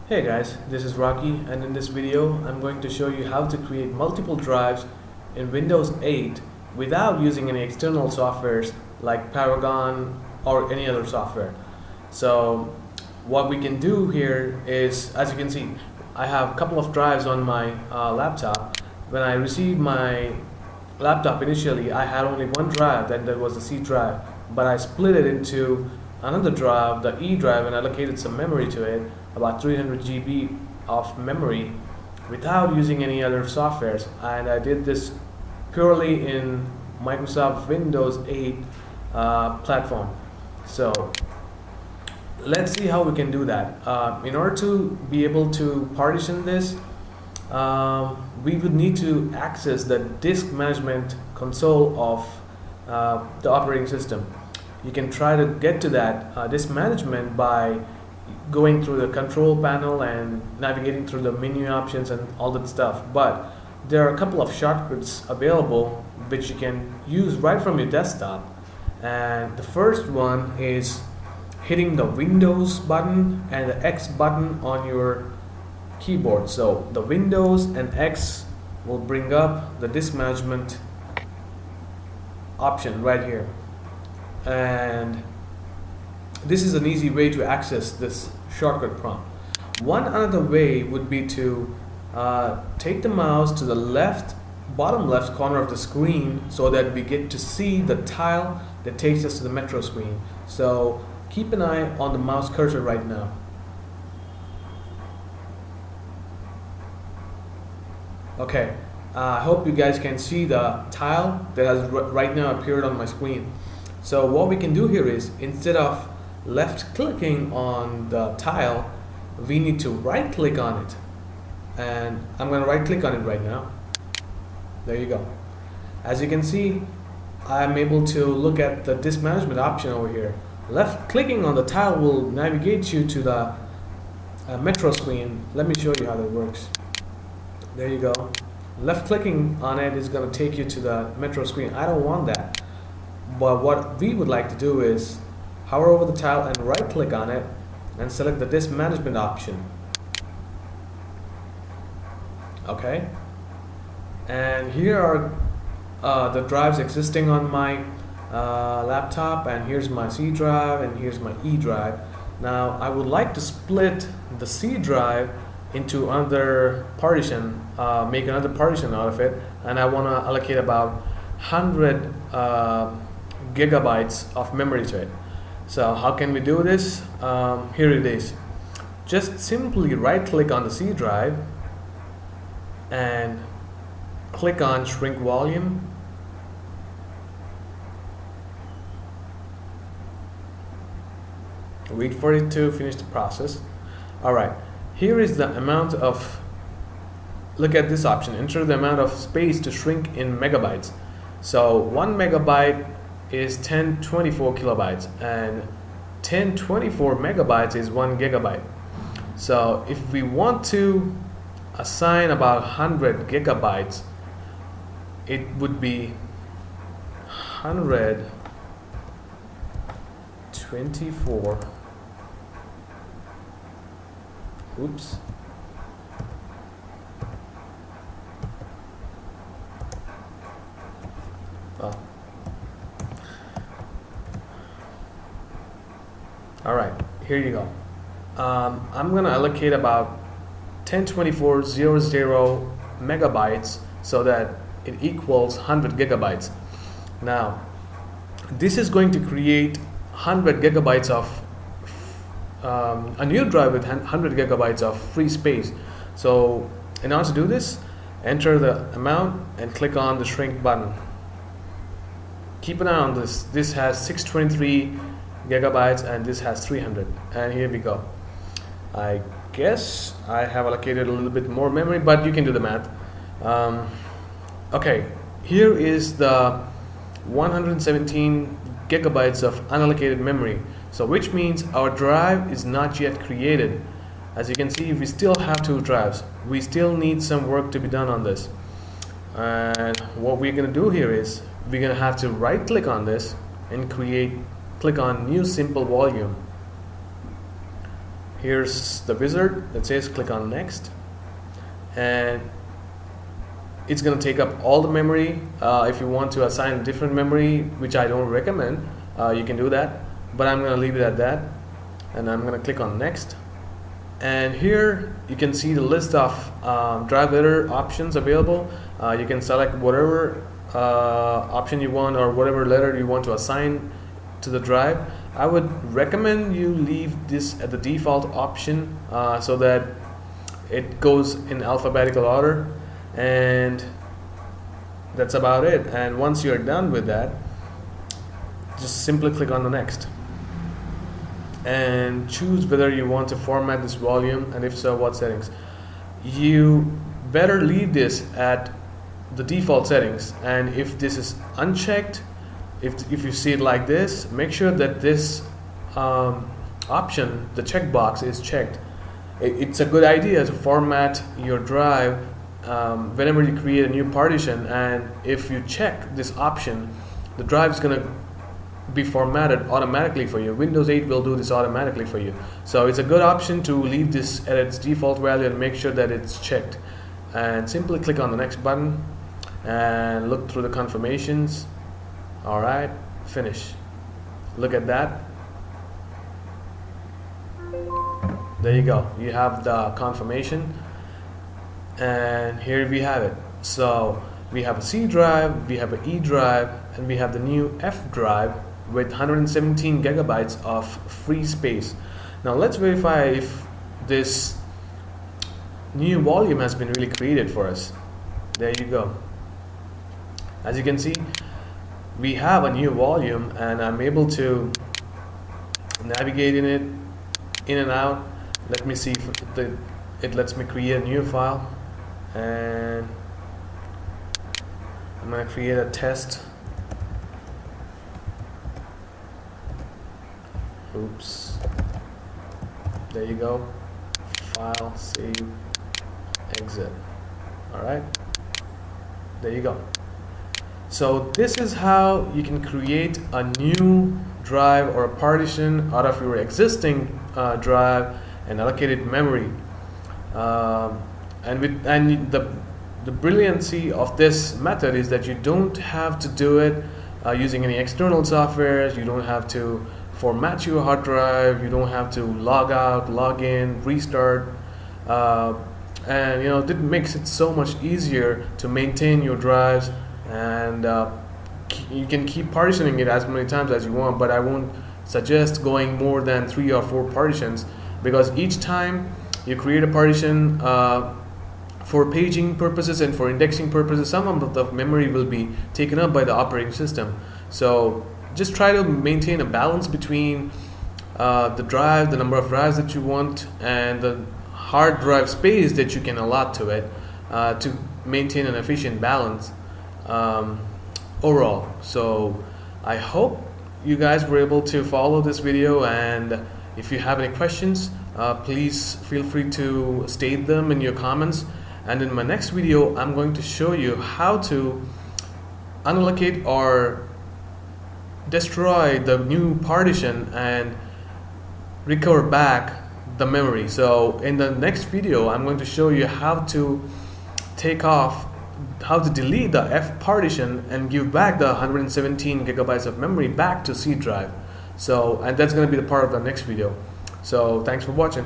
Hey guys, this is Rocky, and in this video I'm going to show you how to create multiple drives in Windows 8 without using any external softwares like Paragon or any other software. So what we can do here is, as you can see, I have a couple of drives on my laptop. When I received my laptop initially, I had only one drive, and that was the C drive, but I split it into another drive, the E drive, and allocated some memory to it, about 300 GB of memory, without using any other softwares. And I did this purely in Microsoft Windows 8 platform. So let's see how we can do that. In order to be able to partition this, we would need to access the disk management console of the operating system. You can try to get to that disk management by going through the control panel and navigating through the menu options and all that stuff, but there are a couple of shortcuts available which you can use right from your desktop. And the first one is hitting the Windows button and the X button on your keyboard. So the Windows and X will bring up the disk management option right here, and this is an easy way to access this shortcut prompt. One other way would be to take the mouse to the bottom left corner of the screen so that we get to see the tile that takes us to the metro screen. So keep an eye on the mouse cursor right now. Okay, I hope you guys can see the tile that has right now appeared on my screen. So what we can do here is, instead of left clicking on the tile, we need to right click on it, and I'm going to right click on it right now. There you go. As you can see, I'm able to look at the disk management option over here. Left clicking on the tile will navigate you to the metro screen. Let me show you how that works. There you go. Left clicking on it is going to take you to the metro screen. I don't want that, but what we would like to do is hover over the tile and right click on it and select the disk management option. Okay, and here are the drives existing on my laptop, and here's my C drive and here's my E drive. Now I would like to split the C drive into another partition, make another partition out of it, and I want to allocate about 100 gigabytes of memory to it. So how can we do this? Here it is. Just simply right click on the C drive and click on shrink volume. Wait for it to finish the process. Alright, here is the amount of, look at this option, enter the amount of space to shrink in megabytes. So 1 megabyte is 1024 kilobytes, and 1024 megabytes is 1 gigabyte. So if we want to assign about 100 gigabytes, it would be 124. Oops. Oh. Alright, here you go. I'm going to allocate about 1024.00 megabytes so that it equals 100 gigabytes. Now, this is going to create 100 gigabytes of a new drive with 100 gigabytes of free space. So in order to do this, enter the amount and click on the shrink button. Keep an eye on this. This has 623 gigabytes and this has 300, and here we go. I guess I have allocated a little bit more memory, but you can do the math. Okay, here is the 117 gigabytes of unallocated memory, so which means our drive is not yet created. As you can see, we still have 2 drives. We still need some work to be done on this, and what we're going to do here is we're going to have to right click on this and click on new simple volume. here's the wizard that says click on next, and it's going to take up all the memory. If you want to assign a different memory, which I don't recommend, you can do that, but I'm going to leave it at that, and I'm going to click on next. And here you can see the list of drive letter options available. You can select whatever option you want or whatever letter you want to assign to the drive. I would recommend you leave this at the default option so that it goes in alphabetical order, and that's about it. And once you're done with that, just simply click on the next and choose whether you want to format this volume, and if so, what settings. You better leave this at the default settings, and if this is unchecked, if you see it like this, make sure that this option, the checkbox, is checked. It's a good idea to format your drive whenever you create a new partition, and if you check this option, the drive is going to be formatted automatically for you. Windows 8 will do this automatically for you. So it's a good option to leave this at its default value and make sure that it's checked. And simply click on the next button and look through the confirmations. Alright, finish. Look at that. There you go. You have the confirmation. And here we have it. So we have a C drive, we have an E drive, and we have the new F drive with 117 gigabytes of free space. Now let's verify if this new volume has been really created for us. There you go. As you can see, we have a new volume, and I'm able to navigate in it, in and out. Let me see if it lets me create a new file, and I'm going to create a test. Oops. There you go. File, save, exit. Alright. There you go. So this is how you can create a new drive or a partition out of your existing drive and allocated memory. And the brilliancy of this method is that you don't have to do it using any external softwares. You don't have to format your hard drive. You don't have to log out, log in, restart, and it makes it so much easier to maintain your drives, and you can keep partitioning it as many times as you want. But I won't suggest going more than 3 or 4 partitions, because each time you create a partition for paging purposes and for indexing purposes, some of the memory will be taken up by the operating system. So just try to maintain a balance between the drive, the number of drives that you want, and the hard drive space that you can allot to it to maintain an efficient balance overall. So I hope you guys were able to follow this video, and if you have any questions, please feel free to state them in your comments. And in my next video, I'm going to show you how to unallocate or destroy the new partition and recover back the memory. So in the next video, I'm going to show you how to delete the F partition and give back the 117 gigabytes of memory back to C drive. So, and that's going to be the part of the next video. So thanks for watching.